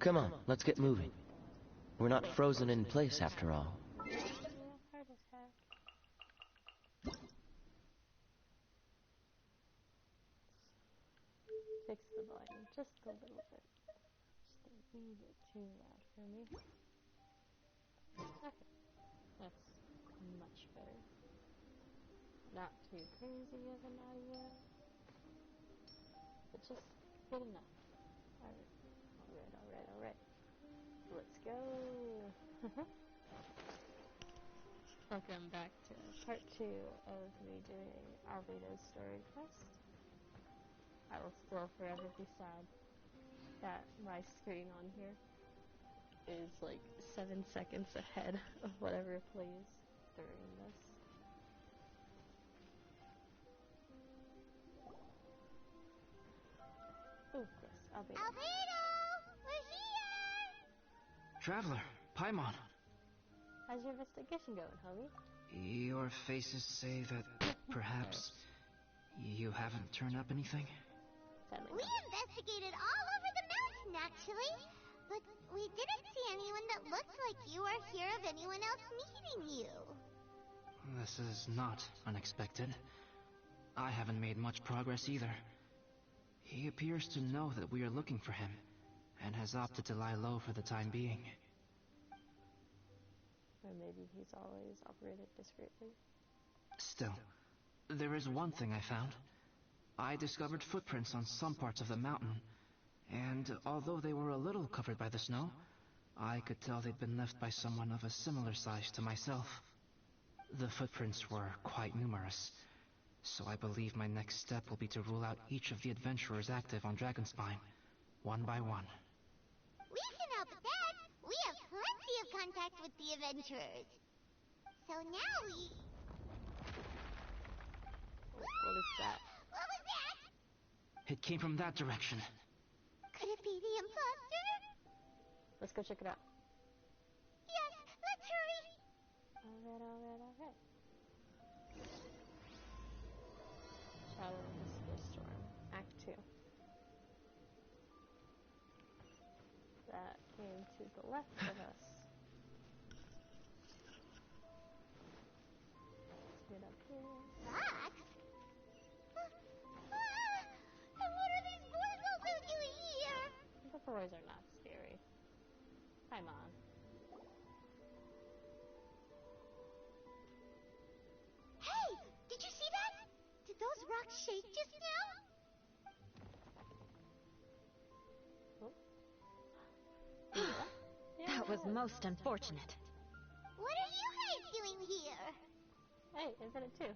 Come on, let's get moving. We're not frozen in place after all. Heart attack. Fix the volume just a little bit. Just a wee bit too loud for me. Okay, that's much better. Not too crazy of an audio, but just good enough. Alright. Let's go. Welcome back to part 2 of me doing Alvita's story quest. I will still forever be sad that my screen on here is like 7 seconds ahead of whatever plays during this. Oh, yes, Alvita. Alvita! We're here! Traveler, Paimon. How's your investigation going, homie? Your faces say that perhaps you haven't turned up anything? We investigated all over the mountain, actually. But we didn't see anyone that looked like you or hear of anyone else meeting you. This is not unexpected. I haven't made much progress either. He appears to know that we are looking for him, and has opted to lie low for the time being. Or maybe he's always operated discreetly. Still, there is one thing I found. I discovered footprints on some parts of the mountain, and although they were a little covered by the snow, I could tell they'd been left by someone of a similar size to myself. The footprints were quite numerous, so I believe my next step will be to rule out each of the adventurers active on Dragonspine, one by one. We can help with that. We have plenty of contact with the adventurers. So now we... What is that? What was that? It came from that direction. Could it be the imposter? Let's go check it out. Yes, let's hurry. Alright. Challenge the Storm, Act 2. That came to the left of us. Let's get up here. Fox? And what are these boys also doing here? The boys are not scary. Hi, Mom. Hey, did you see that? Did those rocks shake just now? That was most unfortunate. What are you guys doing here? Hey, isn't it too?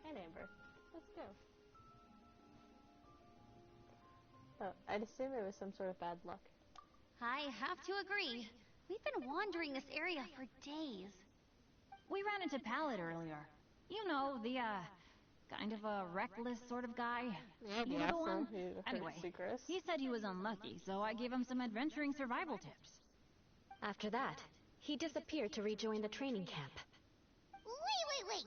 And Amber. Let's go. Oh, I'd assume it was some sort of bad luck. I have to agree. We've been wandering this area for days. We ran into Pallet earlier. You know, the, kind of a reckless sort of guy. Yeah, You know the one? who Anyway, hurt Secrets. he said he was unlucky, so I gave him some adventuring survival tips. After that, he disappeared to rejoin the training camp. Wait.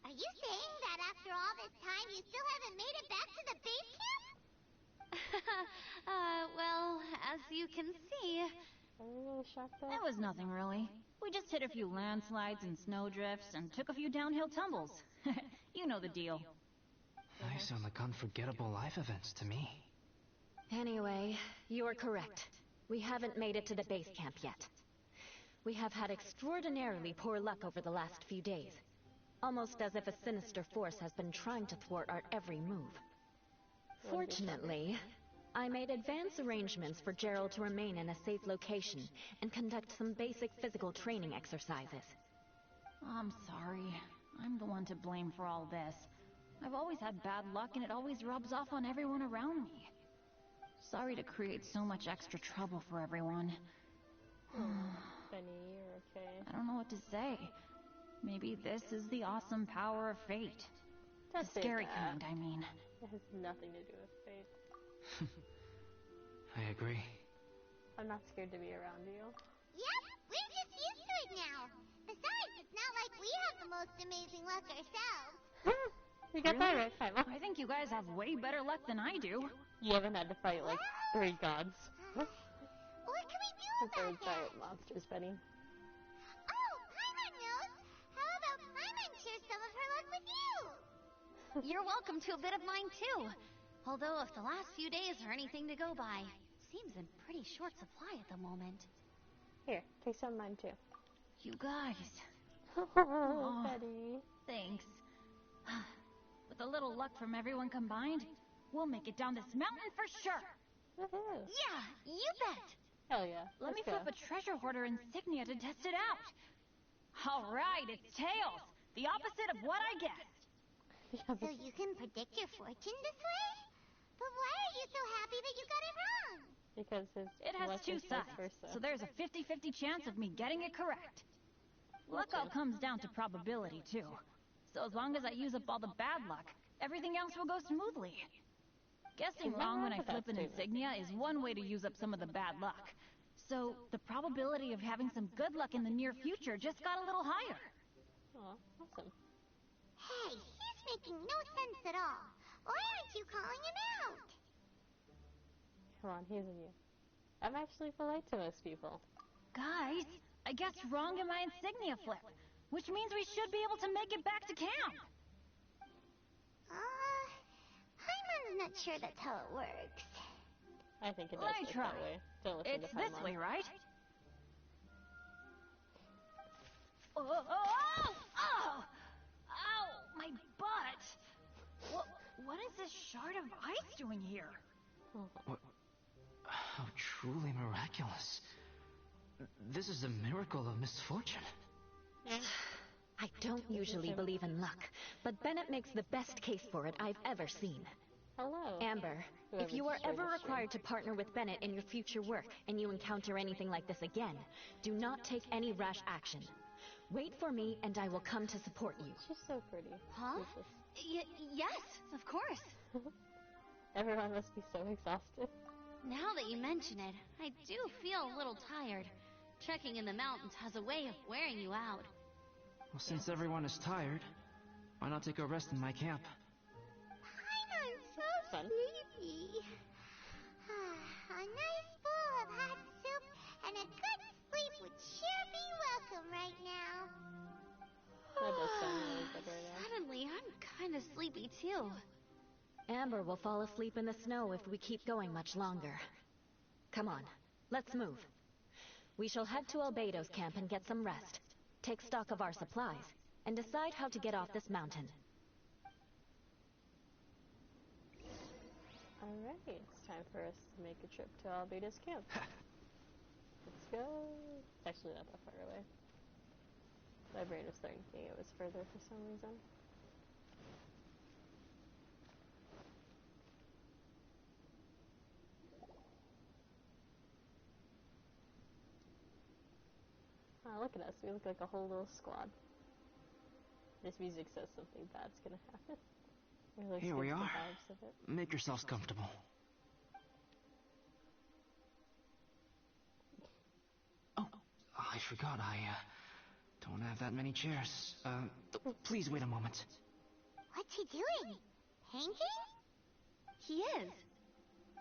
Are you saying that after all this time you still haven't made it back to the base camp? Well, as you can see... Are we really shocked though? It was nothing really. We just hit a few landslides and snowdrifts and took a few downhill tumbles. You know the deal. They sound like unforgettable life events to me. Anyway, you're correct. We haven't made it to the base camp yet. We have had extraordinarily poor luck over the last few days. Almost as if a sinister force has been trying to thwart our every move. Fortunately, I made advance arrangements for Gerald to remain in a safe location and conduct some basic physical training exercises. I'm sorry. I'm the one to blame for all this. I've always had bad luck and it always rubs off on everyone around me. Sorry to create so much extra trouble for everyone. Benny, you're okay. I don't know what to say. Maybe this is the awesome power of fate. Don't The say scary that. kind, I mean. It has nothing to do with fate. I agree. I'm not scared to be around you. Yep, we're just used to it now. Besides, it's not like we have the most amazing luck ourselves. You got that right, Paimon. I think you guys have way better luck than I do. You haven't had to fight like 3 gods. They're about giant that? monsters, Benny. Oh, Paimon knows! How about Paimon share some of her luck with you? You're welcome to a bit of mine too. Although if the last few days are anything to go by, seems in pretty short supply at the moment. Here, take some of mine too. You guys. Oh, Betty. Thanks. With a little luck from everyone combined, we'll make it down this mountain for sure. Woohoo. Yeah, you bet. Hell yeah. Let me Let's flip a treasure hoarder insignia to test it out. All right, it's tails. The opposite of what I guessed. go. So you can predict your fortune this way? But why are you so happy that you got it wrong? Because It has two sides, so there's a 50-50 chance of me getting it correct. Luck all comes down to probability, too. So as long as I use up all the bad luck, everything else will go smoothly. Guessing wrong when I flip an insignia is one way to use up some of the bad luck. So the probability of having some good luck in the near future just got a little higher. Aw, awesome. Hey, he's making no sense at all. Why aren't you calling him out? Come on, he's in you. I'm actually polite to most people. Guys, I guessed wrong in my insignia flip, which means we should be able to make it back to camp. Paimon's not sure that's how it works. I think it does Let me work try. that way. Don't listen It's to this Paimon. way, right? Oh! Ow! My butt! What is this shard of ice doing here? What? How truly miraculous. This is a miracle of misfortune. I don't usually believe in luck, but Bennett makes the best case for it I've ever seen. Hello. Amber, if you are ever required to partner with Bennett in your future work and you encounter anything like this again, do not take any rash action. Wait for me and I will come to support you. She's so pretty. Huh? Yes, of course. Everyone must be so exhausted. Now that you mention it, I do feel a little tired. Trekking in the mountains has a way of wearing you out. Well, since everyone is tired, why not take a rest in my camp? Paimon's so Fun. sleepy. A nice bowl of hot soup and a good sleep would sure be welcome right now. That does sound really good right now. Suddenly, I'm kind of sleepy too. Amber will fall asleep in the snow if we keep going much longer. Come on, let's move. We shall head to Albedo's camp and get some rest, take stock of our supplies, and decide how to get off this mountain. Alright, it's time for us to make a trip to Albedo's camp. Let's go. It's actually not that far away. My brain was thinking it was further for some reason. Oh, look at us. We look like a whole little squad. This music says something bad's gonna happen. Really Here we skips the are. vibes of it. Make yourselves comfortable. Oh, I forgot. I don't have that many chairs. Please wait a moment. What's he doing? Painting? He is.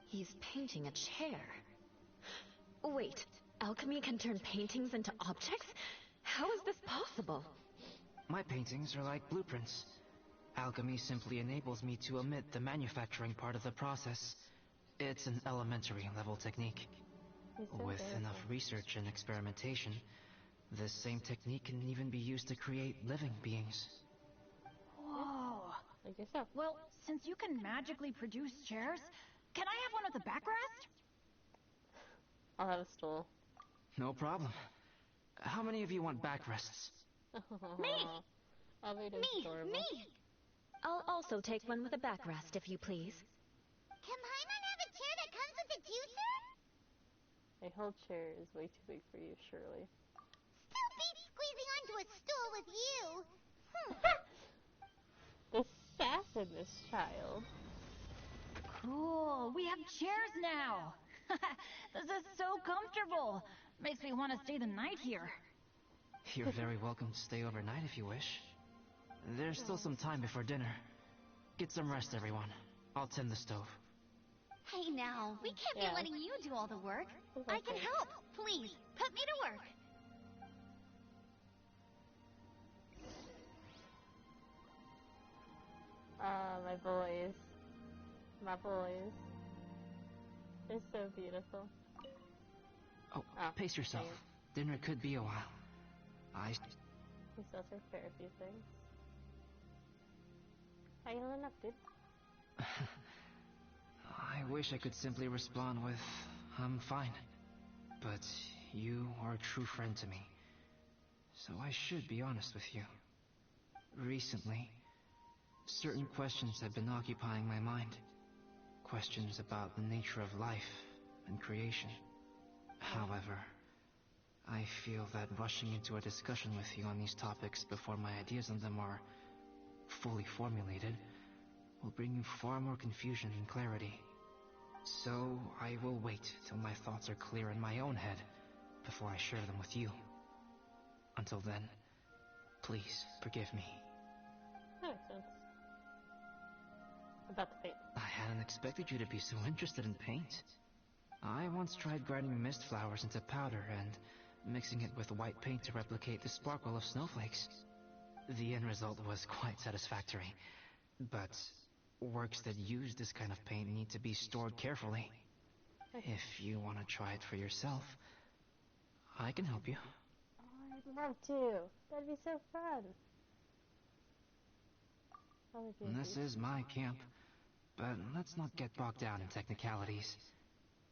He's painting a chair. Wait, alchemy can turn paintings into objects? How is this possible? My paintings are like blueprints. Alchemy simply enables me to omit the manufacturing part of the process. It's an elementary level technique. He's so With adorable. enough research and experimentation, this same technique can even be used to create living beings. Whoa. Like yourself. Well, since you can magically produce chairs, can I have one with a backrest? I'll have a stool. No problem. How many of you want backrests? Me! Albedo's adorable. Me! I'll also take one with a backrest, if you please. Can Paimon have a chair that comes with a juicer? A whole chair is way too big for you, surely. Still beats squeezing onto a stool with you. The sass in this child. Cool, we have chairs now. This is so comfortable. Makes me want to stay the night here. You're very welcome to stay overnight if you wish. There's still some time before dinner. Get some rest, everyone. I'll tend the stove. Hey now, we can't be letting you do all the work. I can help. Please, put me to work. My boys. My boys. They're so beautiful. Oh, pace yourself. Dinner could be a while. He still takes care of a few things. How you holding up, dude? I wish I could simply respond with, I'm fine. But you are a true friend to me. So I should be honest with you. Recently, certain questions have been occupying my mind. Questions about the nature of life and creation. However, I feel that rushing into a discussion with you on these topics before my ideas on them are fully formulated will bring you far more confusion than clarity. So I will wait till my thoughts are clear in my own head before I share them with you. Until then, please forgive me. That makes sense. About the paint. I hadn't expected you to be so interested in paint. I once tried grinding mist flowers into powder and mixing it with white paint to replicate the sparkle of snowflakes. The end result was quite satisfactory, but works that use this kind of paint need to be stored carefully. If you want to try it for yourself, I can help you. Oh, I'd love to. That'd be so fun. This is my camp, but let's not get bogged down in technicalities.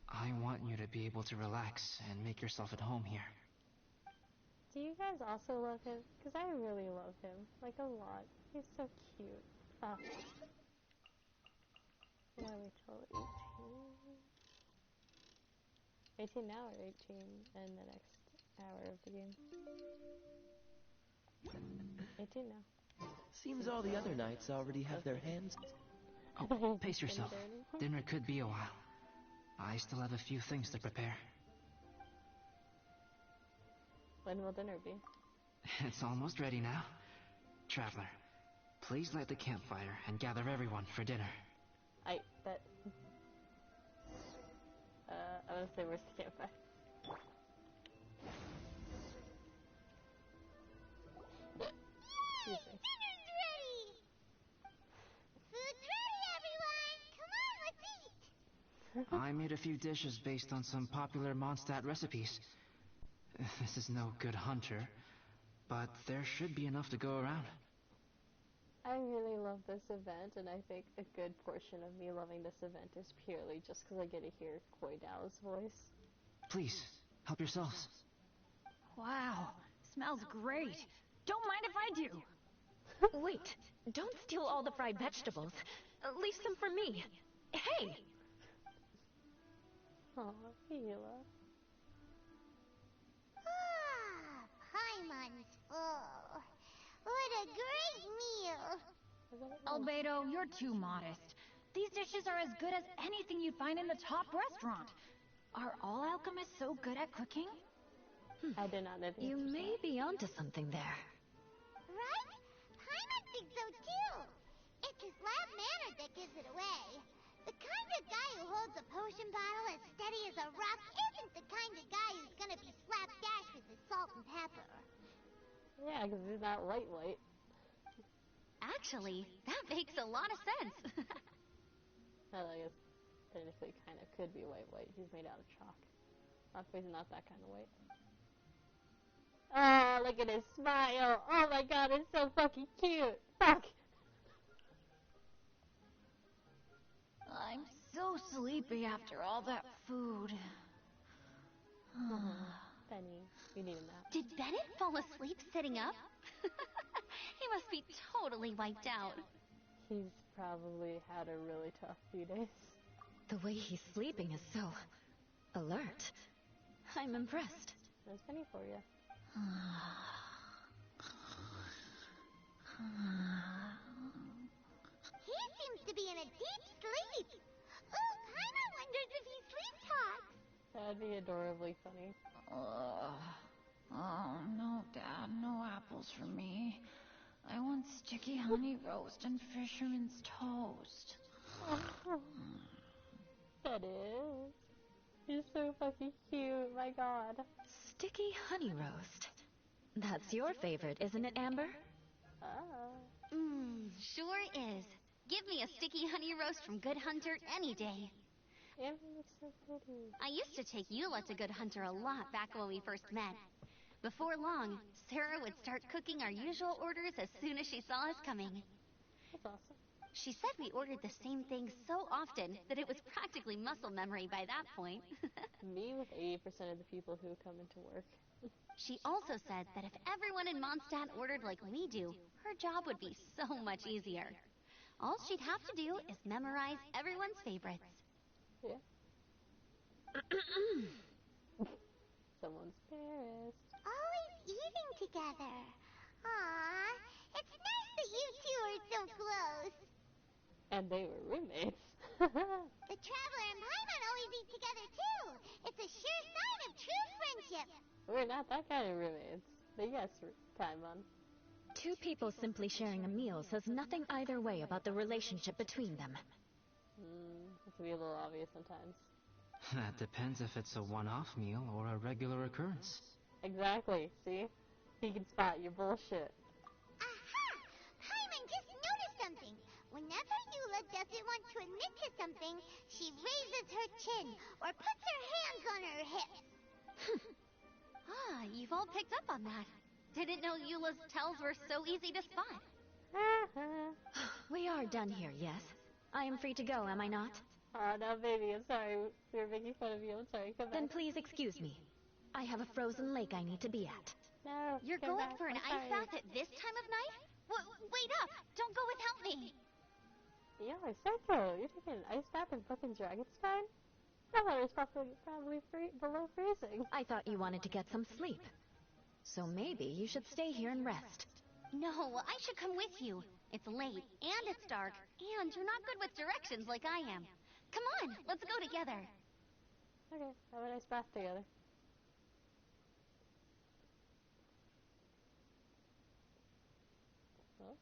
I want you to be able to relax and make yourself at home here. Do you guys also love him? Because I really love him. Like, a lot. He's so cute. Oh. Now we till 18. 18 now or 18 in the next hour of the game? 18 now. Seems all the other knights already have their hands. Oh, pace yourself. Dinner could be a while. I still have a few things to prepare. When will dinner be? It's almost ready now. Traveler, please light the campfire and gather everyone for dinner. I want to say where's the campfire? Yay! Dinner's ready! Food's ready, everyone! Come on, let's eat! I made a few dishes based on some popular Mondstadt recipes. This is no good hunter, but there should be enough to go around. I really love this event, and I think a good portion of me loving this event is purely just because I get to hear Koi Dao's voice. Please, help yourselves. Wow, smells great. Don't mind if I do. Wait, don't steal all the fried vegetables. Leave some for me. Hey! Aw, Hila. Ah, Paimon's full. What a great meal! Albedo, you're too modest. These dishes are as good as anything you'd find in the top restaurant. Are all alchemists so good at cooking? I did not know the You answer to may be onto something there. Right? Paimon thinks so too. It's his loud manner that gives it away. The kind of guy who holds a potion bottle as steady as a rock isn't the kind of guy who's gonna be slapdash with his salt and pepper. Yeah, because he's not white. Actually, that makes a lot of sense. Well, I guess technically kind of could be white. He's made out of chalk. He's not that kind of white. Oh, look at his smile. Oh my god, it's so fucking cute. Fuck. I'm so sleepy after all that food. Benny, you need a nap. Did Bennett fall asleep sitting up? He must be totally wiped out. He's probably had a really tough few days. The way he's sleeping is so alert. I'm impressed. There's Benny for you. He seems to be in a deep sleep. Ooh, Paimon wonders if he sleep talks. That'd be adorably funny. Oh, no, Dad, no apples for me. I want sticky honey roast and fisherman's toast. That is. He's so fucking cute, my god. Sticky honey roast. That's your favorite, isn't it, Amber? Ah. Sure is. Give me a sticky honey roast from Good Hunter any day. Amber looks so pretty. I used to take Eula to Good Hunter a lot back when we first met. Before long, Sarah would start cooking our usual orders as soon as she saw us coming. That's awesome. She said we ordered the same thing so often that it was practically muscle memory by that point. Me with 80% of the people who come into work. She also said that if everyone in Mondstadt ordered like we do, her job would be so much easier. All she'd have to do is memorize everyone's favorites. Yeah. Someone's embarrassed. Always eating together. Aww, it's nice that you two are so close. And they were roommates. The Traveler and Paimon always eat together too. It's a sure sign of true friendship. We're not that kind of roommates. But yes, Paimon. Two people simply sharing a meal says nothing either way about the relationship between them. It can be a little obvious sometimes. That depends if it's a one-off meal or a regular occurrence. Exactly, see? He can spot your bullshit. Aha! Paimon just noticed something. Whenever Eula doesn't want to admit to something, she raises her chin or puts her hands on her hips. Ah, you've all picked up on that. Didn't know Eula's tells were so easy to spot. We are done here, yes? I am free to go, am I not? Oh, no, baby, I'm sorry. We were making fun of you. I'm sorry. Come Then back. please excuse me. I have a frozen lake I need to be at. No, You're come going back. for an I'm ice sorry. bath at this time of night? Wait up! Don't go without me! Yeah, I said so. You're taking an ice bath in fucking Dragonstein? I thought it was probably below freezing. I thought you wanted to get some sleep. So maybe you should stay here and rest. No, I should come with you. It's late, and it's dark, and you're not good with directions like I am. Come on, let's go together. Okay, have a nice bath together. Huh?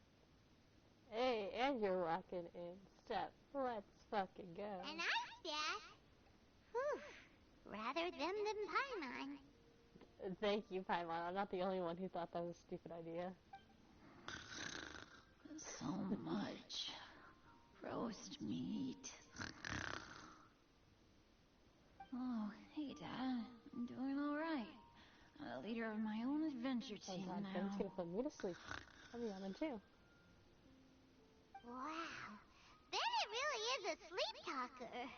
Hey, and you're walking in step. Let's fucking go. An ice bath? Whew. Rather them than Paimon. Thank you, Paimon. I'm not the only one who thought that was a stupid idea. So much roast meat. Oh, hey, Dad. I'm doing alright. A leader of my own adventure Oh team god, now. Ben's gonna put me to sleep. I'll be on him too. Wow. Bennett really is a sleep talker.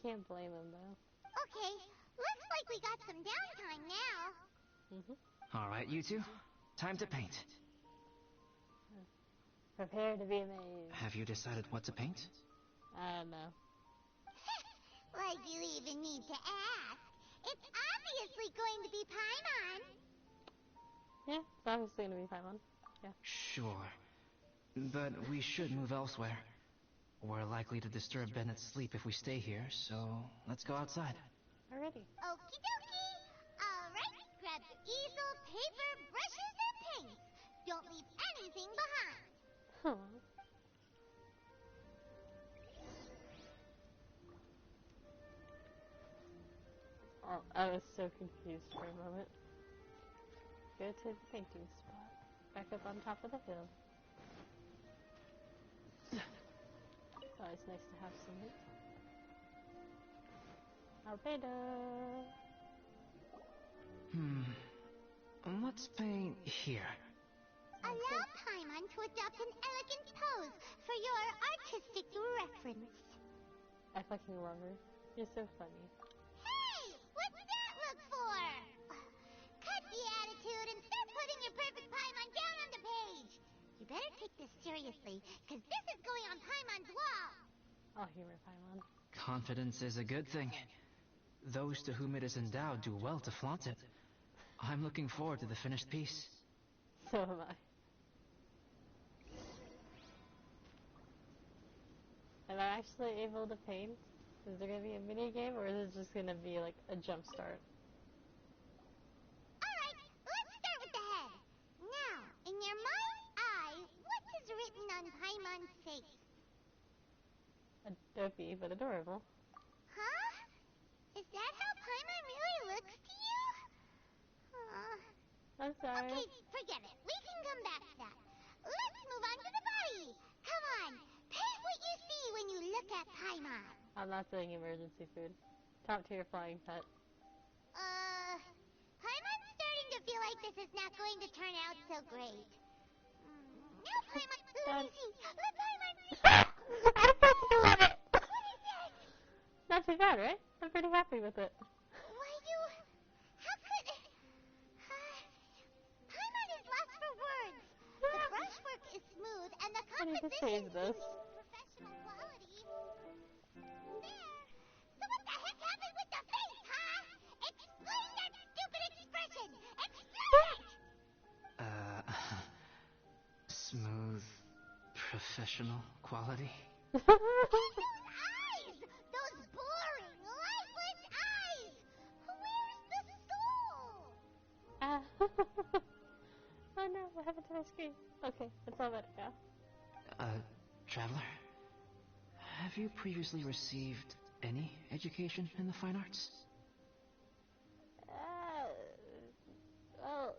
Can't blame him though. Okay, looks like we got some downtime now. All right, you two. Time to paint. Prepare to be amazed. Have you decided what to paint? I don't know. Like you even need to ask. It's obviously going to be Paimon. Yeah, it's obviously gonna be Paimon. Yeah. Sure. But we should move elsewhere. We're likely to disturb Bennett's sleep if we stay here, so let's go outside. Alrighty. Okie dokie. Alright, grab the easel, paper, brushes, and paints. Don't leave anything behind. Huh. Oh, I was so confused for a moment. Go to the painting spot. Back up on top of the hill. It's always nice to have some albedo. Let's paint here. Allow Paimon to adopt an elegant pose for your artistic reference. I fucking love her. You're so funny. Hey! What's that look for? Cut the attitude and start putting your perfect Paimon down on the page. You better take this seriously, because this is going on Paimon's wall. I'll humor Paimon. Confidence is a good thing. Those to whom it is endowed do well to flaunt it. I'm looking forward to the finished piece. So am I. Am I actually able to paint? Is there gonna be a mini game, or is it just gonna be like a jump start? Alright, let's start with the head. Now, in your mind's eye, what is written on Paimon's face? A dopey but adorable. Huh? I'm sorry. Okay, forget it. We can come back to that. Let's move on to the body. Come on, paint what you see when you look at Paimon. I'm not doing emergency food. Top tier flying pet. Paimon's starting to feel like this is not going to turn out so great. Now Paimon, let me see. Let Paimon see. I fucking love it! What is it? Not too bad, right? I'm pretty happy with it. Why you... How could... Paimon is lost for words. The brushwork is smooth and the I need to composition save this. seems professional quality. There. So what the heck happened with the face, huh? Explain that stupid expression! Explain it! Smooth, professional quality? And those eyes! Those boring, lifeless eyes! Where's the soul? Oh no, what happened to my screen? Okay, it's all better now. Traveler? Have you previously received any education in the fine arts? Well,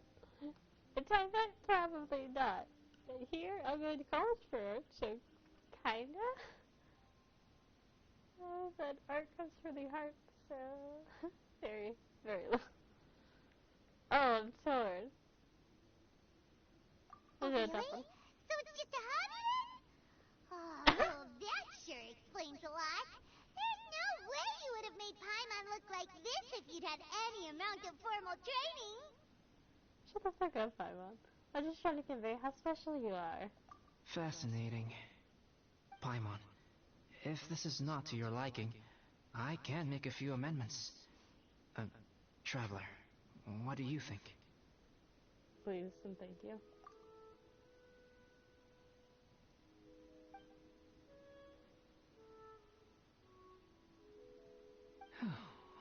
in time that probably not. But here, I'm going to college for art, so kinda. But art comes from the heart, so very, very low. Oh, I'm torn. Oh, Okay, really? that one. So it's just a hobby then? Oh, well, that sure explains a lot. There's no way you would have made Paimon look like this if you'd had any amount of formal training. Shut the fuck up, Paimon. I'm just trying to convey how special you are. Fascinating. Paimon, if this is not to your liking, I can make a few amendments. Traveler, what do you think? Please and thank you.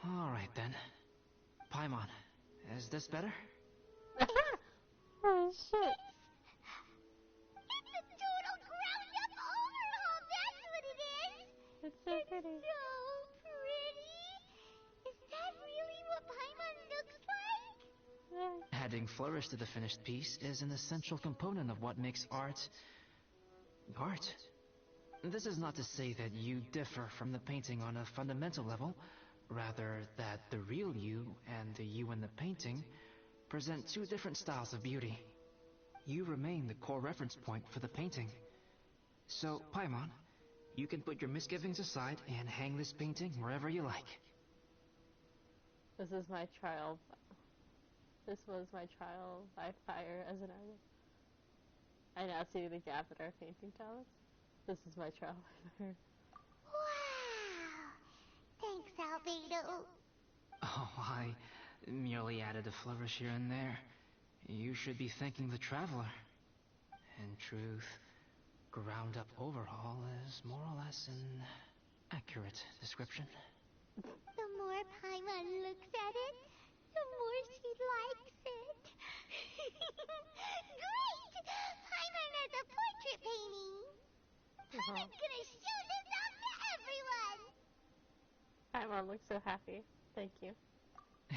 Alright then. Paimon, is this better? Holy shit. It's a total ground-up overhaul, that's what it is. It's so pretty. So pretty. Is that really what Paimon looks like? Adding flourish to the finished piece is an essential component of what makes art... art. This is not to say that you differ from the painting on a fundamental level, rather that the real you and the you in the painting present two different styles of beauty. You remain the core reference point for the painting. So, Paimon, you can put your misgivings aside and hang this painting wherever you like. This is my trial. This was my trial by fire as an artist. I now see the gap in our painting talents. This is my trial by fire. Wow. Thanks, Albedo. Oh, I merely added a flourish here and there. You should be thanking the traveler. In truth, ground-up overhaul is more or less an accurate description. The more Paimon looks at it, the more she likes it. Great! Paimon has a portrait painting. Paimon's gonna show this off to everyone. Paimon looks so happy. Thank you.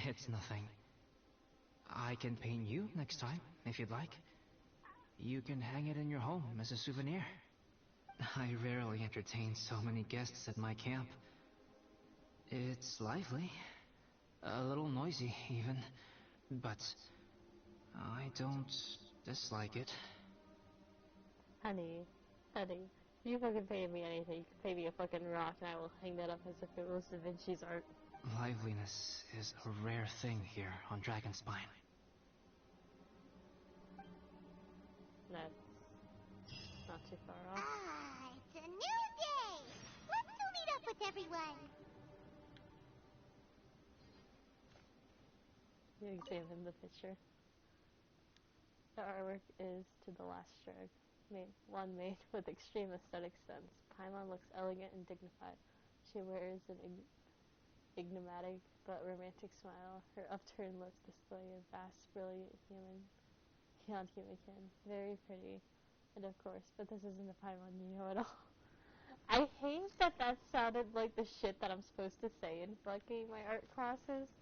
It's nothing. I can paint you next time, if you'd like. You can hang it in your home as a souvenir. I rarely entertain so many guests at my camp. It's lively. A little noisy, even. But I don't dislike it. Honey, if you fucking pay me anything, you can pay me a fucking rock and I will hang that up as if it was Da Vinci's art. Liveliness is a rare thing here on Dragonspine. That's not too far off. Ah, it's a new day. Let's go meet up with everyone. You examine the picture. The artwork is to the last stroke. One made with extreme aesthetic sense. Paimon looks elegant and dignified. She wears an enigmatic but romantic smile. Her upturned lips display a vast, brilliant beyond human ken. Very pretty. And of course, but this isn't the Paimon you know at all. I hate that sounded like the shit that I'm supposed to say in fucking my art classes.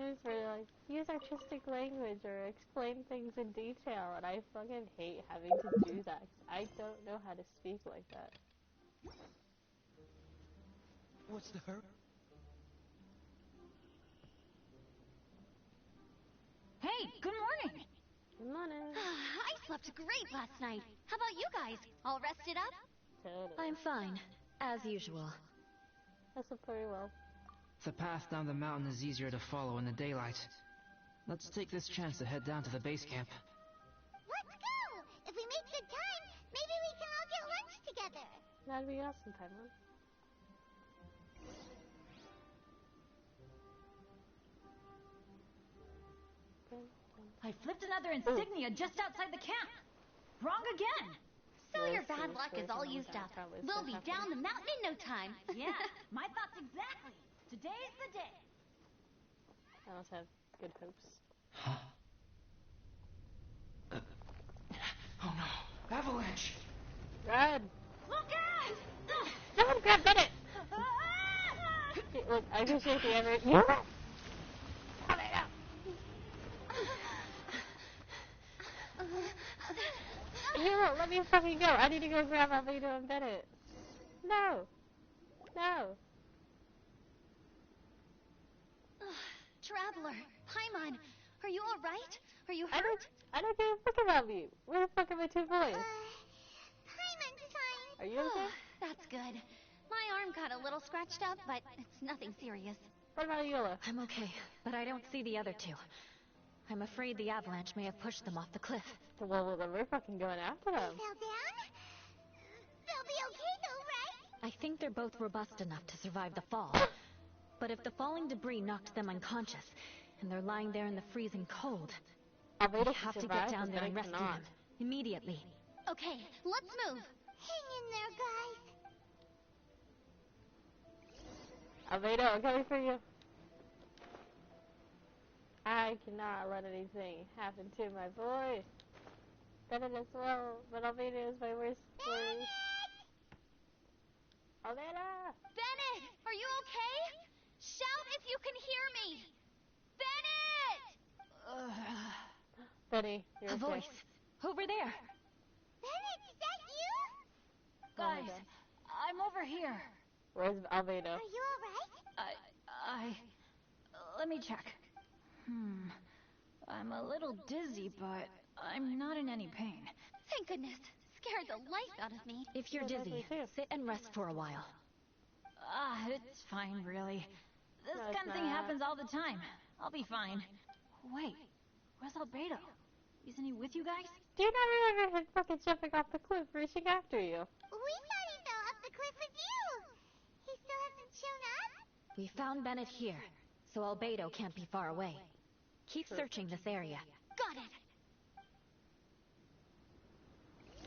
It's really like, use artistic language or explain things in detail, and I fucking hate having to do that. 'Cause I don't know how to speak like that. What's the hurry? Hey, good morning! Good morning. I slept great last night. How about you guys? All rested up? Totally. I'm fine, as usual. I slept pretty well. The path down the mountain is easier to follow in the daylight. Let's take this chance to head down to the base camp. Let's go! If we make good time, maybe we can all get lunch together. That'd be awesome, Paimon. I flipped another insignia just outside the camp. Wrong again. So We'll your see bad luck is first all and used then up. probably We'll still be happen. down the mountain in no time. Yeah, my thoughts exactly. Today's the day. I also have good hopes. Huh? Oh no! Avalanche! Run! Look out! Someone grab Bennett! Look, I appreciate the effort. You run! You won't let me fucking go. I need to go grab Albedo and Bennett. No! No! Traveler, Paimon, are you alright? Are you I hurt? don't give a fuck about you. Where the fuck are my two boys? Paimon's fine. Are you okay? That's good. My arm got a little scratched up, but it's nothing serious. What about Yola? I'm okay, but I don't see the other two. I'm afraid the avalanche may have pushed them off the cliff. Well, then we're fucking going after them. Fell down? They'll be okay though, right? I think they're both robust enough to survive the fall. But if the falling debris knocked them unconscious, and they're lying there in the freezing cold, Albedo we can have to survive, get down but there and Bennett rescue cannot. them. Immediately. Okay, let's move. Hang in there, guys. Albedo, I'm coming for you. I cannot let anything happen to my boy. Bennett as well, but Albedo is my worst boy. Albedo! Bennett, are you okay? Shout if you can hear me. Bennett! Benny, you're A okay. voice. Over there. Bennett, is that you? Guys, God. I'm over here. Where's Albedo? Are you alright? Let me check. I'm a little dizzy, but I'm not in any pain. Thank goodness. Scared the life out of me. If you're Yeah, that's dizzy, me too. sit and rest for a while. It's fine, really. This No, it's kind of thing not. happens all the time. I'll be fine. Wait, where's Albedo? Isn't he with you guys? Do you not remember him fucking jumping off the cliff, reaching after you? We thought he fell off the cliff with you. He still hasn't shown up? We found Bennett here, so Albedo can't be far away. Keep searching this area. Got it.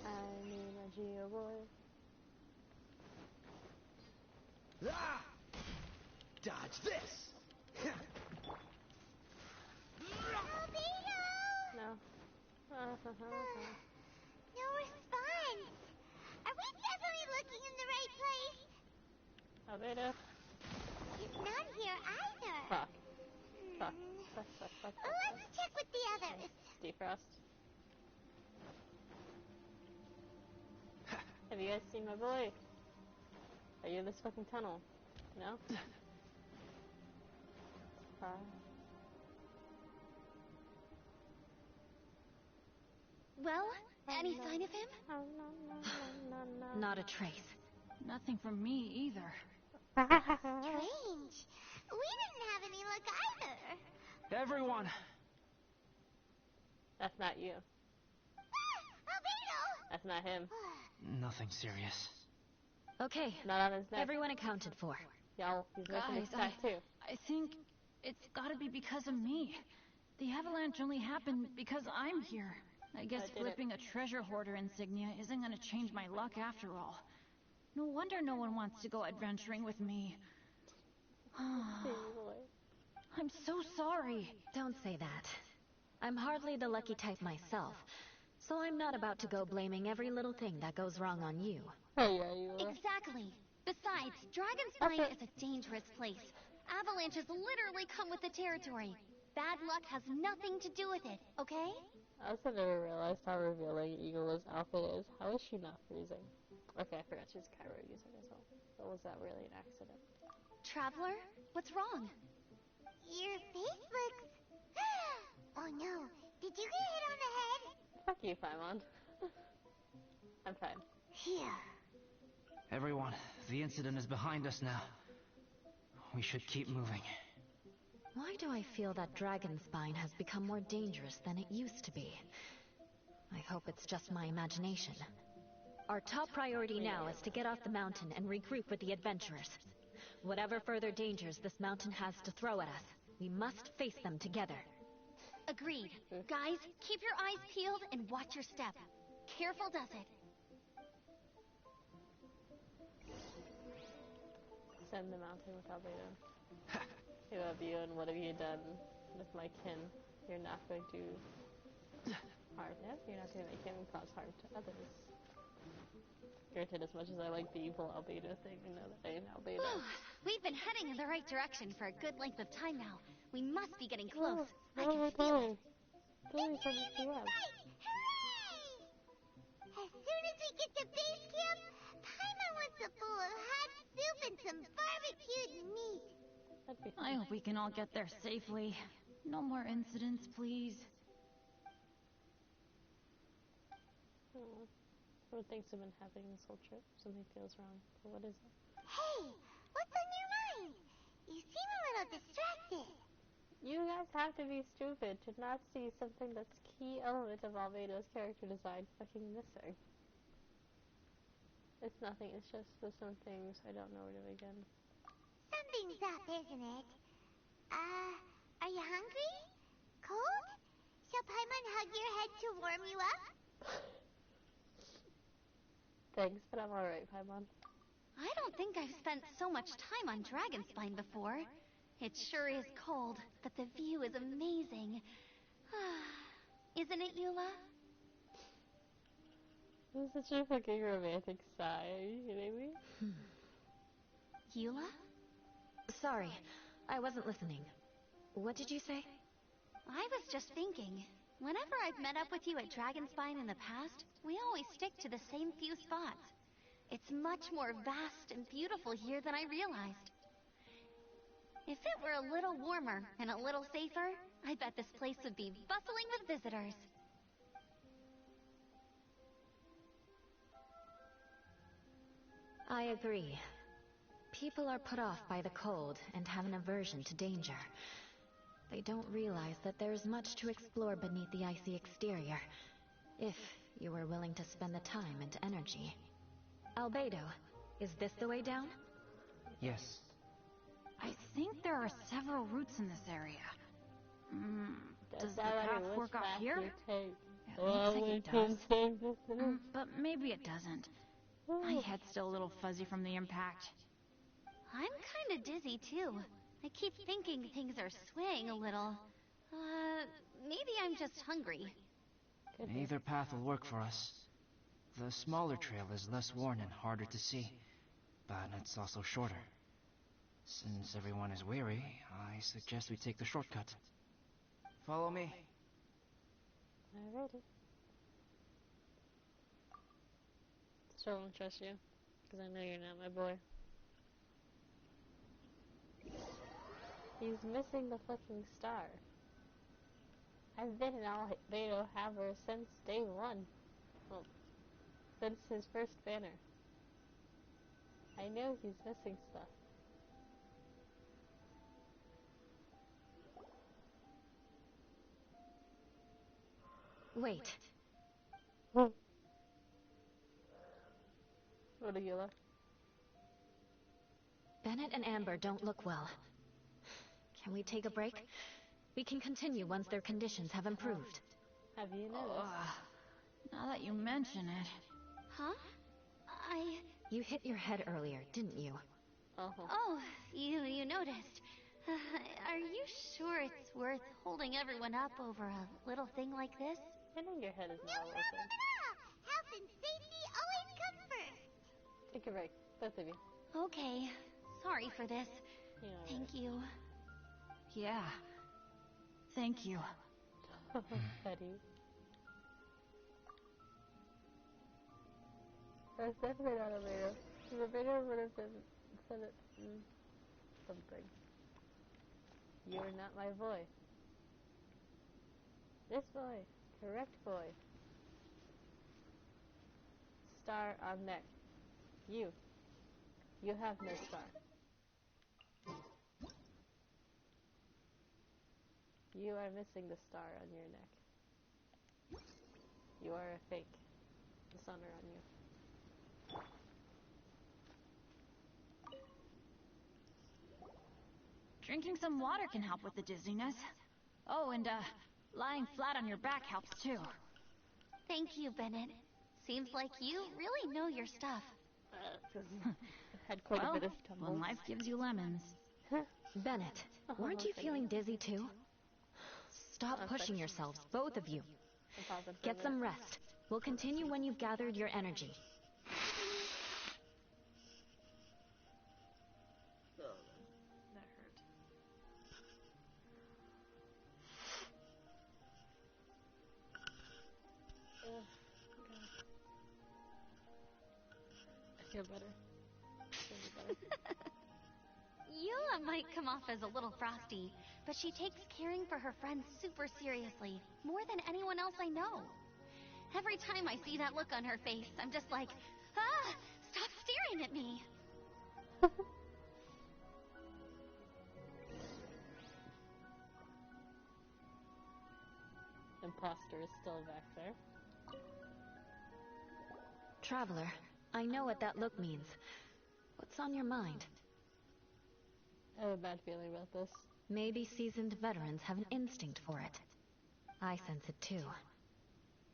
I mean a Geo boy. Ah! Dodge this! Albedo! No. No response. Are we definitely looking in the right place? Albedo. He's not here either. Fuck. Fuck. Hmm. Fuck, fuck, fuck, fuck, Let's fuck. check with the others. Defrost. Have you guys seen my boy? Are you in this fucking tunnel? No? Well, any sign of him? Not a trace. Nothing from me either. Strange. We didn't have any luck either. Everyone! That's not you. Albedo! That's not him. Nothing serious. Okay, Not on his neck. everyone accounted for. Y'all, he's missing his Guys, tattoo. I think it's gotta be because of me. The avalanche only happened because I'm here. I guess did it. flipping a treasure hoarder insignia isn't gonna change my luck after all. No wonder no one wants to go adventuring with me. I'm so sorry. Don't say that. I'm hardly the lucky type myself, so I'm not about to go blaming every little thing that goes wrong on you. Hey, yeah, you are. Exactly. Besides, Dragon's Spine is a dangerous place. Avalanches literally come with the territory. Bad luck has nothing to do with it, okay? I also never realized how revealing Eagle's outfit is. How is she not freezing? Okay, I forgot she's Cairo using as well. But was that really an accident? Traveler, what's wrong? Your face looks... Oh no, did you get hit on the head? Fuck you, Paimon. I'm fine. Phew. Everyone, the incident is behind us now. We should keep moving. Why do I feel that dragon spine has become more dangerous than it used to be? I hope it's just my imagination. Our top priority now is to get off the mountain and regroup with the adventurers. Whatever further dangers this mountain has to throw at us, we must face them together. Agreed. Guys, keep your eyes peeled and watch your step. Careful does it. Send the mountain with Albedo. Who have you and what have you done with my kin? You're not going to harm him. You're not going to make him cause harm to others. Granted, as much as I like the evil Albedo thing, you know that I am Albedo. We've been heading in the right direction for a good length of time now. We must be getting close. I Oh, can feel it. Hooray! Hooray! As soon as we get to base camp, Paimon wants a bowl of hot soup and some barbecued meat. I hope we can all get there safely. No more incidents, please. Oh, what things have been happening this whole trip? Something feels wrong. But what is it? Hey, what's on your mind? You seem a little distracted. You guys have to be stupid to not see something that's key element of Albedo's character design fucking missing. It's nothing, it's just there's some things I don't know where to begin. Something's up, isn't it? Are you hungry? Cold? Shall Paimon hug your head to warm you up? Thanks, but I'm alright, Paimon. I don't think I've spent so much time on Dragonspine before. It sure is cold, but the view is amazing. Isn't it, Eula? This is such a fucking romantic sigh. Are you kidding me? Eula? Sorry, I wasn't listening. What did you say? I was just thinking. Whenever I've met up with you at Dragonspine in the past, we always stick to the same few spots. It's much more vast and beautiful here than I realized. If it were a little warmer and a little safer, I bet this place would be bustling with visitors. I agree. People are put off by the cold and have an aversion to danger. They don't realize that there's much to explore beneath the icy exterior, if you were willing to spend the time and energy. Albedo, is this the way down? Yes. I think there are several routes in this area. Does the That's path which work up path here? you take. It looks like it does. does. But maybe it doesn't. My head's still a little fuzzy from the impact. I'm kinda dizzy too. I keep thinking things are swaying a little. Maybe I'm just hungry. Either path will work for us. The smaller trail is less worn and harder to see, but it's also shorter. Since everyone is weary, I suggest we take the shortcut. Follow me. Alrighty. Still don't trust you, because I know you're not my boy. He's missing the fucking star. I've been an Albedo haver since day one. Well, since his first banner. I know he's missing stuff. Wait. What are you like? Bennett and Amber don't look well. Can we take a break? We can continue once their conditions have improved. Have you noticed? Now that you mention it. Huh? You hit your head earlier, didn't you? Oh, you noticed. Are you sure it's worth holding everyone up over a little thing like this? Hitting your head is No not worth problem it. at all. Health and safety always come first. Take a break, both of you. Okay, sorry for this. You know, Thank you. Yeah. Thank you. Betty. That's definitely not a video. The video would have been said it something. You are not my boy. This boy. Correct boy. Star on neck. You. You have no star. You are missing the star on your neck. You are a fake. Dishonor on you. Drinking some water can help with the dizziness. Oh, and lying flat on your back helps too. Thank you, Bennett. Seems like you really know your stuff. Had quite a Well, bit of when tumbles. life gives you lemons. Bennett, weren't you feeling dizzy too? Stop pushing yourselves, both of you. Get some rest. We'll continue when you've gathered your energy. That hurt. I feel better. Eula might come off as a little frosty, but she takes caring for her friends super seriously, more than anyone else I know. Every time I see that look on her face, I'm just like, ah, stop staring at me. Imposter is still back there. Traveler, I know what that look means. What's on your mind? I have a bad feeling about this. Maybe seasoned veterans have an instinct for it. I sense it too.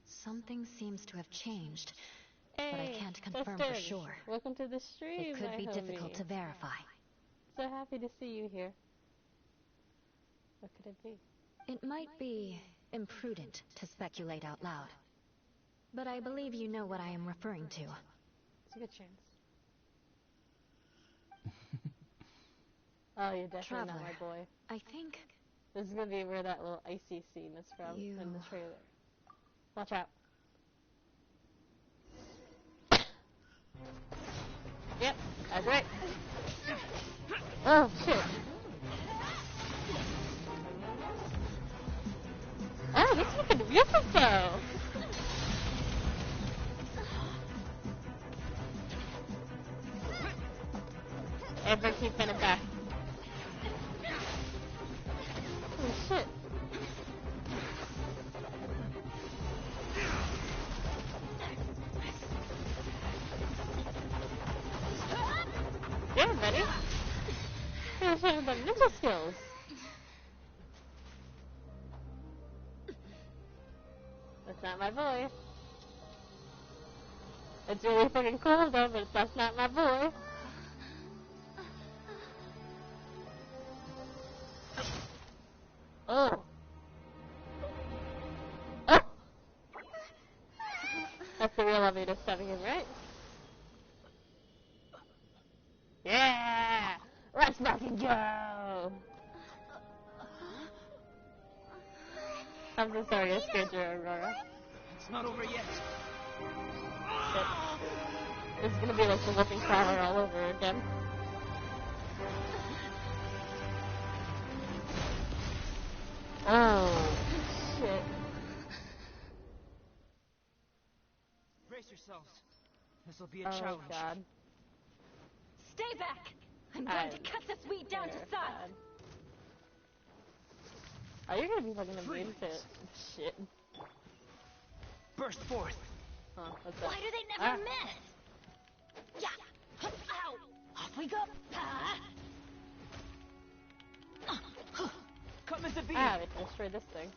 Something seems to have changed, but I can't confirm for sure. Welcome to the stream, It could my be homie. difficult to verify. So happy to see you here. What could it be? It might be imprudent to speculate out loud, but I believe you know what I am referring to. It's a good chance. Oh, you're definitely Traveler, not my boy. I think This is gonna be where that little icy scene is from in the trailer. Watch out. Yep, that's right. Oh, shit. Oh, this is looking beautiful. Everyone keep pinning back. Holy shit. Yeah, buddy. You're showing the ninja skills. That's not my boy. It's really fucking cool though, but that's not my boy. Oh. Oh. That's the real elevator stepping in, right? Yeah! Let's fucking go! I'm so sorry I scared you, Aurora. It's not over yet. Shit. This is gonna be like the Whooping Flower all over again. Oh, shit. Brace yourselves. This will be a Oh, challenge. God. stay back. I'm going to cut this weed down to size. Are you gonna be fucking immune to shit? Burst forth. Huh, what's that? Why do they never miss? Yeah. Ow. Off we go. Come into being. Ah, we can destroy this thing.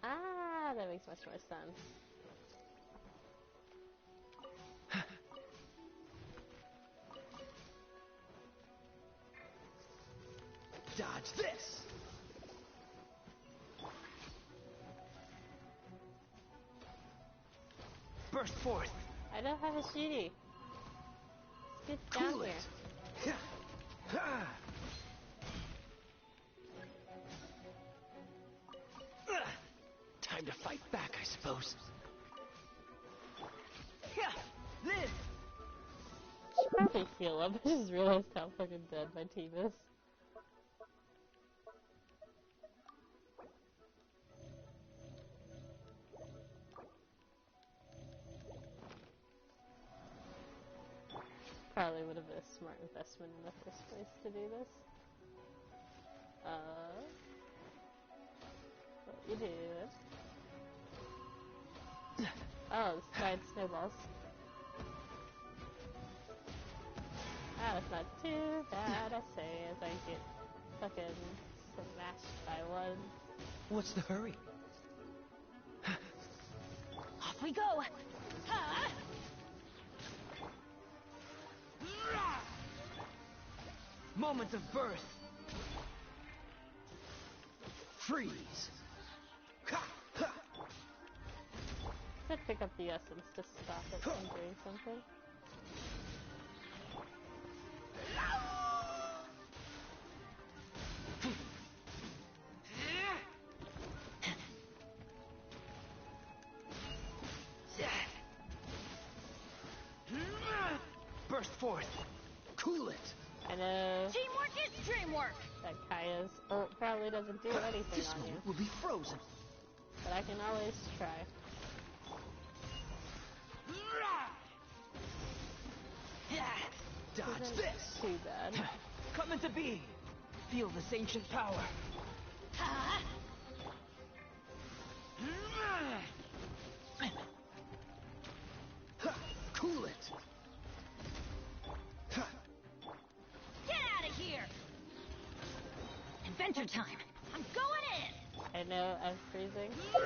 Ah, that makes much more sense. Dodge this. Burst forth. I don't have a sheety. Get down Cool here. it. Time to fight back, I suppose. Should probably heal up. I just realized how fucking dead my team is. Probably would have been a smart investment in the first place to do this. What you doing? Oh, it's giant snowballs. Ah, that's not too bad, I say, as I get fucking smashed by one. What's the hurry? Off we go! Ha! Moment of birth. Freeze. Should pick up the essence to stop it from doing something. Burst forth. Cool it. I know Teamwork is dreamwork! that Kaya's ult probably doesn't do anything This on you, moment will be frozen. but I can always try. Dodge Isn't this. too bad. Come into being. Feel this ancient power. Ha! Cool it. Get out of here! Adventure time! I'm going in! I know I'm freezing, but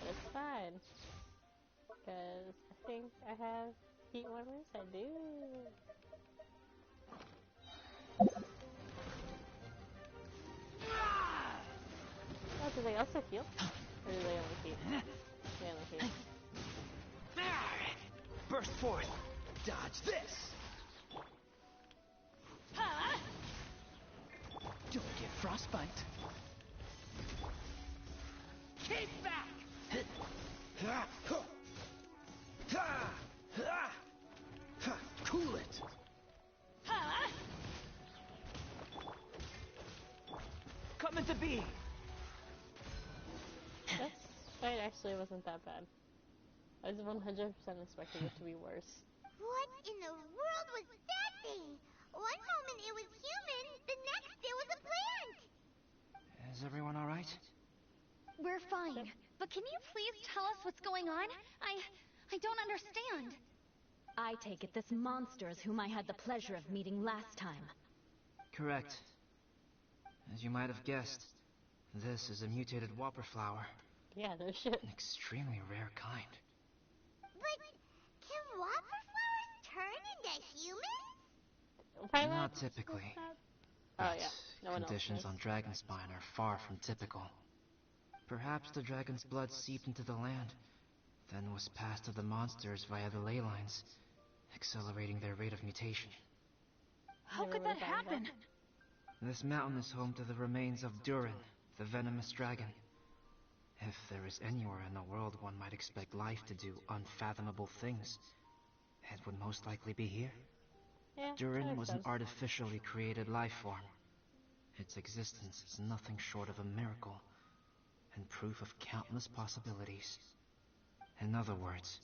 it's fine. Because I think I have heat warmers. I do. Oh, do they also heal? Or do they only heat? They only heat. Burst forth. Dodge this. Ha! Don't get frostbite. Keep back. Cool it. Ha! Come into being. This fight actually wasn't that bad. I was 100% expecting it to be worse. What in the world was that thing? One moment it was human, the next it was a plant! Is everyone alright? We're fine. But can you please tell us what's going on? I don't understand. I take it this monster is whom I had the pleasure of meeting last time. Correct. As you might have guessed, this is a mutated whopper flower. Yeah, no shit. An extremely rare kind. But can whopper flowers turn into humans? Pilot? Not typically. Oh But yeah, no one else conditions knows. on Dragonspine are far from typical. Perhaps the dragon's blood seeped into the land, then was passed to the monsters via the ley lines, accelerating their rate of mutation. How Never could would've that thought of happen? This mountain is home to the remains of Durin, the venomous dragon. If there is anywhere in the world one might expect life to do unfathomable things, it would most likely be here. Yeah, that Durin makes was an sense. artificially created life form. Its existence is nothing short of a miracle, and proof of countless possibilities. In other words,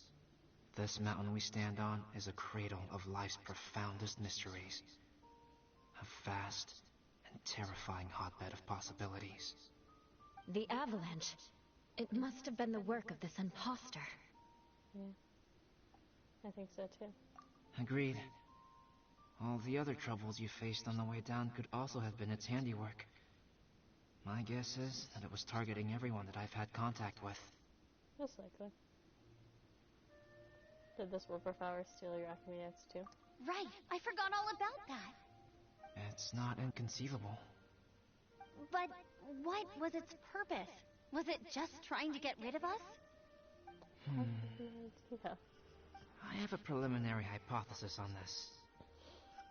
this mountain we stand on is a cradle of life's profoundest mysteries. A vast and terrifying hotbed of possibilities. The avalanche. It must have been the work of this imposter. Yeah, I think so too. Agreed. All the other troubles you faced on the way down could also have been its handiwork. My guess is that it was targeting everyone that I've had contact with. Most likely. Did this whopper flower steal your alchemy axe too? Right, I forgot all about that. It's not inconceivable. But what was its purpose? Was it just trying to get rid of us? Yeah. I have a preliminary hypothesis on this.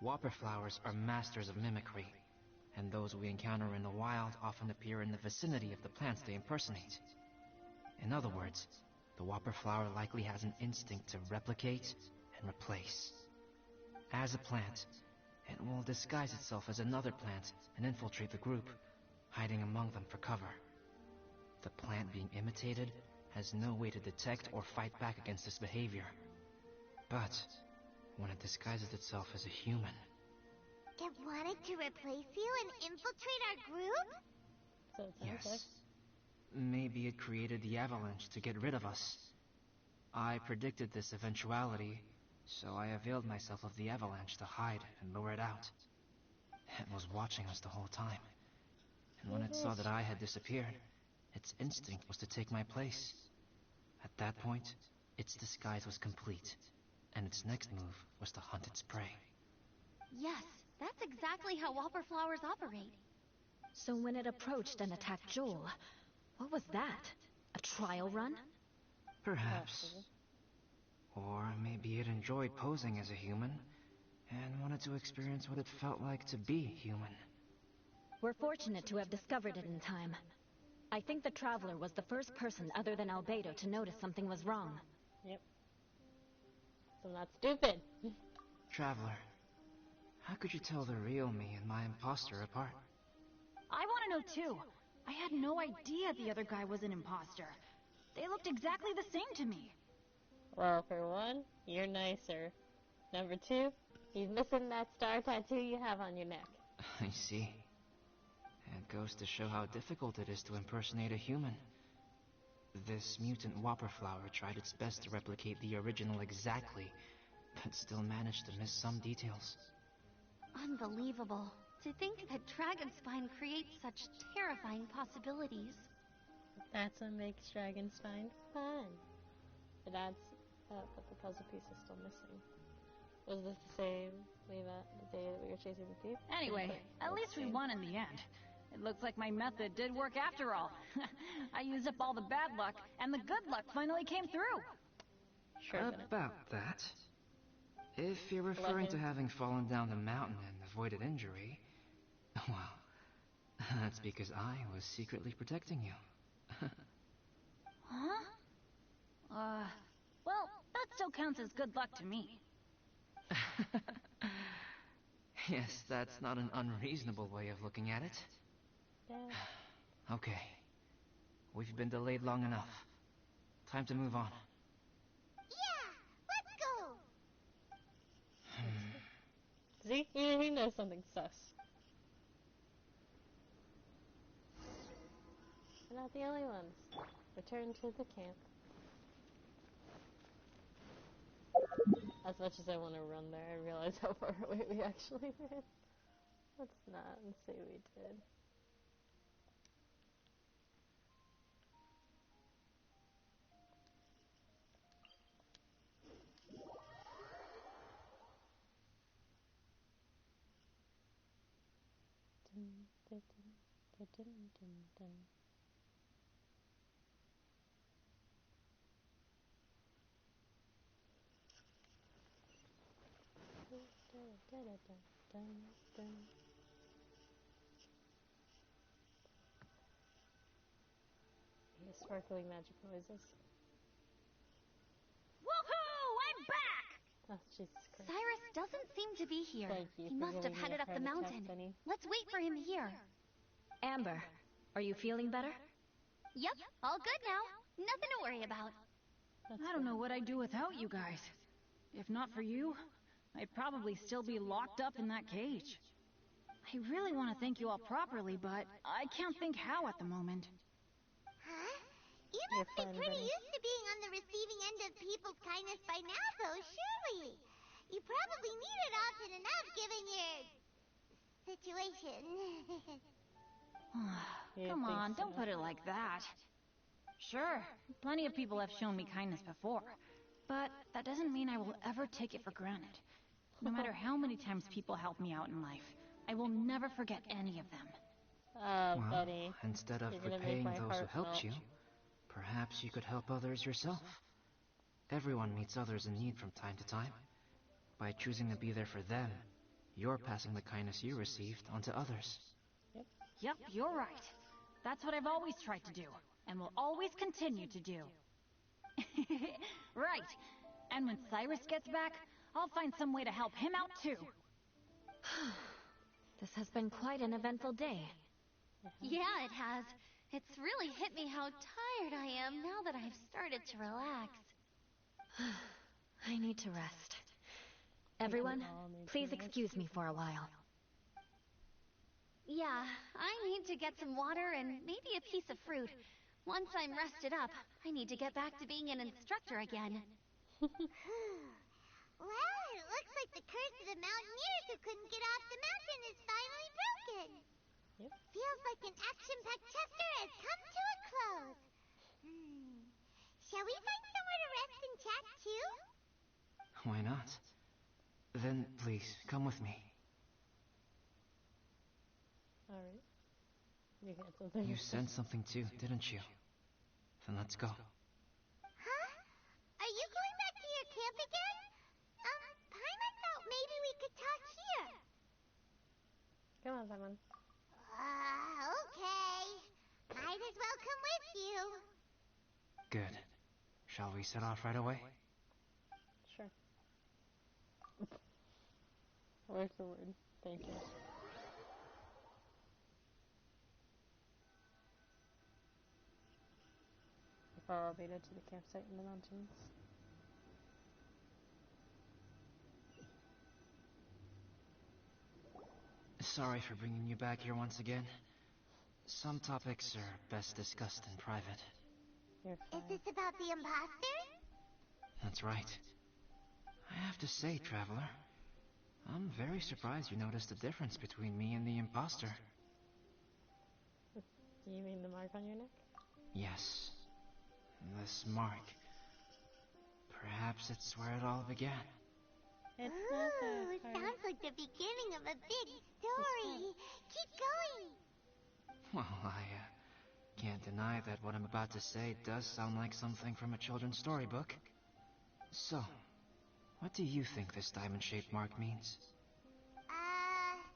Whopper flowers are masters of mimicry, and those we encounter in the wild often appear in the vicinity of the plants they impersonate. In other words, the whopper flower likely has an instinct to replicate and replace. As a plant, it will disguise itself as another plant and infiltrate the group, hiding among them for cover. The plant being imitated has no way to detect or fight back against this behavior. But when it disguises itself as a human... It wanted to replace you and infiltrate our group? So it sounds like. Yes. Maybe it created the avalanche to get rid of us. I predicted this eventuality, so I availed myself of the avalanche to hide and lure it out. It was watching us the whole time. And when it saw that I had disappeared, its instinct was to take my place. At that point, its disguise was complete, and its next move was to hunt its prey. Yes, that's exactly how whopper flowers operate. So when it approached and attacked Joel, what was that? A trial run? Perhaps. Or maybe it enjoyed posing as a human, and wanted to experience what it felt like to be human. We're fortunate to have discovered it in time. I think the Traveler was the first person other than Albedo to notice something was wrong. Yep. So I'm not stupid. Traveler, how could you tell the real me and my imposter apart? I want to know too. I had no idea the other guy was an imposter. They looked exactly the same to me. Well, for one, you're nicer. Number two, he's missing that star tattoo you have on your neck. I see. It goes to show how difficult it is to impersonate a human. This mutant whopper flower tried its best to replicate the original exactly, but still managed to miss some details. Unbelievable. To think that Dragonspine creates such terrifying possibilities. That's what makes Dragonspine fun. It adds up, but the puzzle piece is still missing. Was this the same, Leva, the day that we were chasing the thief? Anyway, at least we won in the end. It looks like my method did work after all. I used up all the bad luck, and the good luck finally came through. Sure. About that. If you're referring to having fallen down the mountain and avoided injury, well, that's because I was secretly protecting you. Huh? Well, that still counts as good luck to me. Yes, that's not an unreasonable way of looking at it. Yeah. Okay. We've been delayed long enough. Time to move on. Yeah, let's go! See? He knows something sus. We're not the only ones. Return to the camp. As much as I want to run there, I realize how far away we actually ran. Let's not and say we did. Dun, dun, dun, dun, dun, dun. Yeah, sparkling magic noises. Woohoo! I'm back! Oh, Jesus Christ. Cyrus doesn't seem to be here. Thank you He for must giving have me headed a up the heart attack, mountain. Bunny. Let's wait for him here. Amber, are you feeling better? Yep, all good now. Nothing to worry about. I don't know what I'd do without you guys. If not for you, I'd probably still be locked up in that cage. I really want to thank you all properly, but I can't think how at the moment. Huh? You You're must be fine, pretty Bunny. used to being on the receiving end of people's kindness by now, though, surely. You probably need it often enough, given your... situation. You Come think on, so? don't put it like that. Sure, plenty of people have shown me kindness before, but that doesn't mean I will ever take it for granted. No matter how many times people help me out in life, I will never forget any of them. Oh, Well, Betty. instead of You're gonna make repaying my those who heart helped melt. you, perhaps you could help others yourself. Everyone meets others in need from time to time. By choosing to be there for them, you're passing the kindness you received on to others. Yep, you're right. That's what I've always tried to do, and will always continue to do. Right. And when Cyrus gets back, I'll find some way to help him out too. This has been quite an eventful day. Yeah, it has. It's really hit me how tired I am now that I've started to relax. I need to rest. Everyone, please excuse me for a while. Yeah, I need to get some water and maybe a piece of fruit. Once I'm rested up, I need to get back to being an instructor again. Well, it looks like the curse of the mountaineers who couldn't get off the mountain is finally broken. Yep. Feels like an action-packed chapter has come to a close. Shall we find somewhere to rest and chat too? Why not? Then, please, come with me. Alright. You had something. You sensed something too, didn't you? Then let's go. Huh? Are you going back to your camp again? Paimon thought maybe we could talk here. Come on, Simon. Okay. Might as well come with you. Good. Shall we set off right away? Sure. Where's the word? Thank you. We follow Veda to the campsite in the mountains. Sorry for bringing you back here once again. Some topics are best discussed in private. You're Is fine. this about the imposter? That's right. I have to say, Traveler, I'm very surprised you noticed the difference between me and the imposter. Do you mean the mark on your neck? Yes. This mark. Perhaps it's where it all began. It's not Ooh, that hard. sounds like the beginning of a big story. Keep going. Well, I can't deny that what I'm about to say does sound like something from a children's storybook. So, what do you think this diamond-shaped mark means?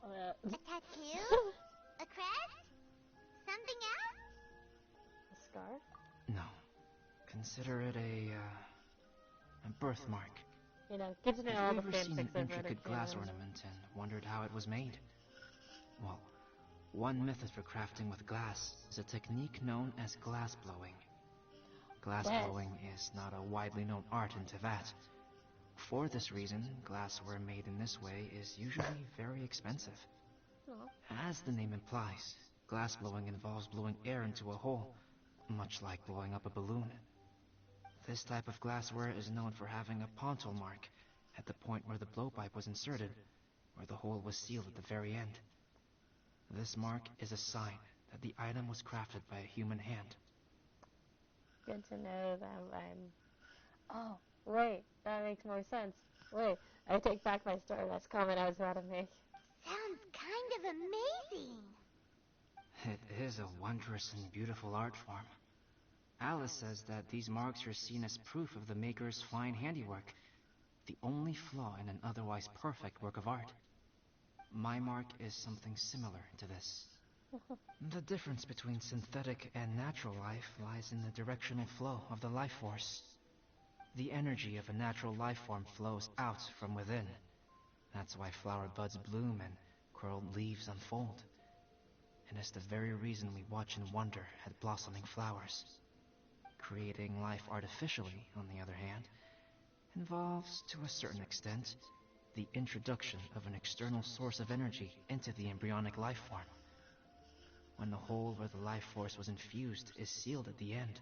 A tattoo? A crest? Something else? A scar? No. Consider it a birthmark. You know, get to know all Have you the ever seen an fanfics I've read intricate of glass canon. ornament and wondered how it was made? Well, one method for crafting with glass is a technique known as glass blowing. Glass Yes. blowing is not a widely known art in Teyvat. For this reason, glassware made in this way is usually very expensive. Aw. As the name implies, glass blowing involves blowing air into a hole, much like blowing up a balloon. This type of glassware is known for having a pontal mark at the point where the blowpipe was inserted, where the hole was sealed at the very end. This mark is a sign that the item was crafted by a human hand. Good to know that I'm... Oh, wait, that makes more sense. Wait, I take back my Stardust comment I was about to make. Sounds kind of amazing. It is a wondrous and beautiful art form. Alice says that these marks are seen as proof of the maker's fine handiwork, the only flaw in an otherwise perfect work of art. My mark is something similar to this. The difference between synthetic and natural life lies in the directional flow of the life force. The energy of a natural life form flows out from within. That's why flower buds bloom and curled leaves unfold. And it's the very reason we watch and wonder at blossoming flowers. Creating life artificially, on the other hand, involves, to a certain extent, the introduction of an external source of energy into the embryonic life form. When the hole where the life force was infused is sealed at the end,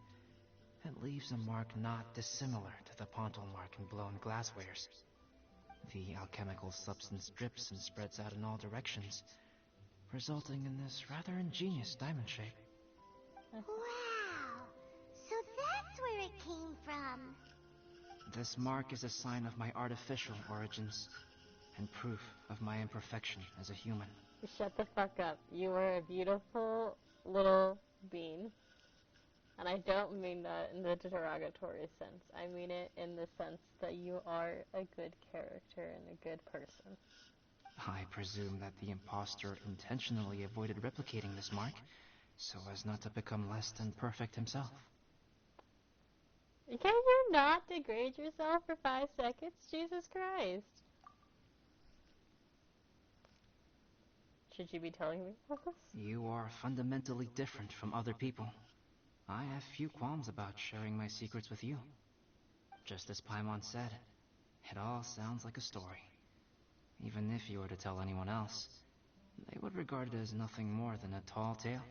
it leaves a mark not dissimilar to the pontal mark in blown glasswares. The alchemical substance drips and spreads out in all directions, resulting in this rather ingenious diamond shape. Wow. So that's where it came from. This mark is a sign of my artificial origins, and proof of my imperfection as a human. Shut the fuck up. You are a beautiful little bean. And I don't mean that in the derogatory sense. I mean it in the sense that you are a good character and a good person. I presume that the imposter intentionally avoided replicating this mark, so as not to become less than perfect himself. Can you not degrade yourself for 5 seconds? Jesus Christ. Should you be telling me about this? You are fundamentally different from other people. I have few qualms about sharing my secrets with you. Just as Paimon said, it all sounds like a story. Even if you were to tell anyone else, they would regard it as nothing more than a tall tale.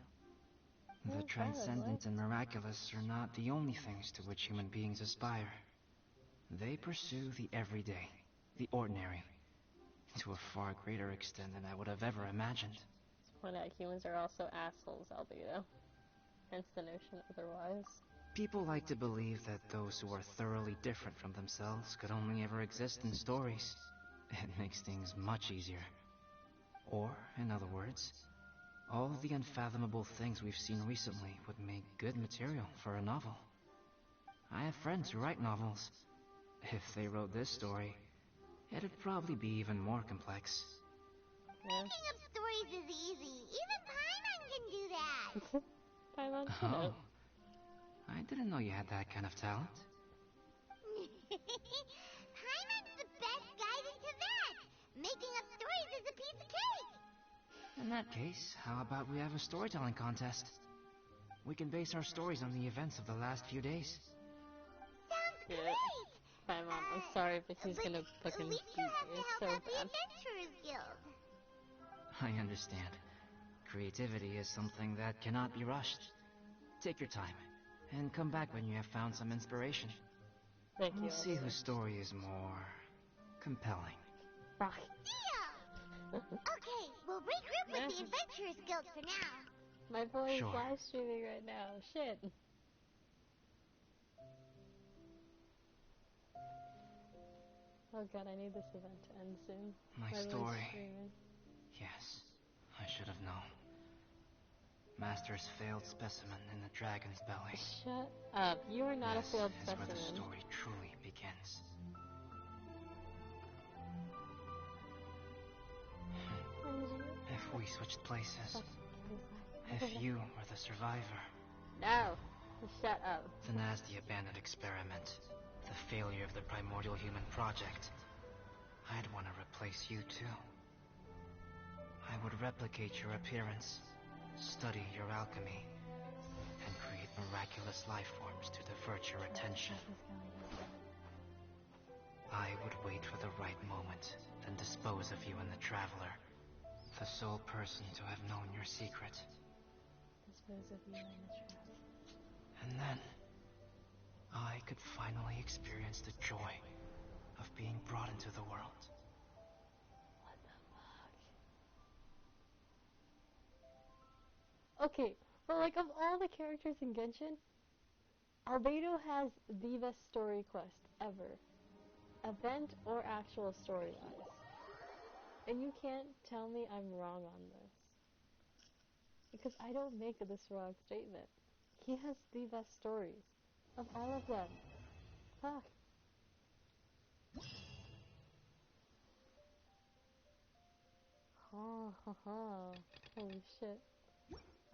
The transcendent and miraculous are not the only things to which human beings aspire. They pursue the everyday, the ordinary, to a far greater extent than I would have ever imagined. Point out humans are also assholes, Albedo. Hence the notion otherwise. People like to believe that those who are thoroughly different from themselves could only ever exist in stories. It makes things much easier. Or, in other words, all the unfathomable things we've seen recently would make good material for a novel. I have friends who write novels. If they wrote this story, it'd probably be even more complex. Making up stories is easy. Even Paimon can do that. Paimon, Oh, I didn't know you had that kind of talent. Paimon's the best guide into that. Making up stories is a piece of cake. In that case, how about we have a storytelling contest? We can base our stories on the events of the last few days. Sounds Yeah. great. Paimon, I'm sorry, but he's gonna fucking At least beat you have me. to It's help so out the bad. Adventurers Guild. I understand. Creativity is something that cannot be rushed. Take your time, and come back when you have found some inspiration. Thank you. We'll see Esther. whose story is more compelling. Fuck. Deal. Okay, we'll regroup with the Adventurers Guild for now. My boy is Sure. live streaming right now. Shit. Oh god, I need this event to end soon. My boy's story. streaming. Yes, I should have known. Master's failed specimen in the dragon's belly. Shut up. You are not This a failed is where the specimen. story truly begins. If we switched places, if you were the survivor, No. Shut up. then as the abandoned experiment, the failure of the primordial human project, I'd want to replace you too. I would replicate your appearance, study your alchemy, and create miraculous life forms to divert your attention. I would wait for the right moment, then dispose of you and the Traveler, the sole person to have known your secret. Dispose of you in the trap. And then, I could finally experience the joy of being brought into the world. What the fuck? Okay, but like of all the characters in Genshin, Albedo has the best story quest ever. Event or actual story-wise. And you can't tell me I'm wrong on this. Because I don't make this wrong statement. He has the best stories. Of all of them. Fuck. Ha ha ha. Holy shit.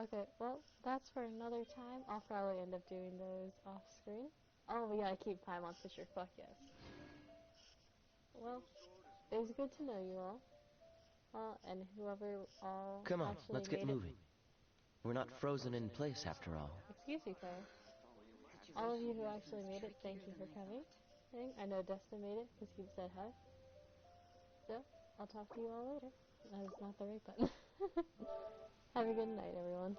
Okay, well, that's for another time. I'll probably end up doing those off screen. Oh, we gotta keep Paimon's picture. Fuck yes. Well, it was good to know you all. And whoever all Come on, actually let's get made moving. We're not frozen in place after all. Excuse me, Claire. All of you who actually made it, thank you for coming. I know Destin made it because he said hi. So, I'll talk to you all later. That is not the right button. Have a good night, everyone.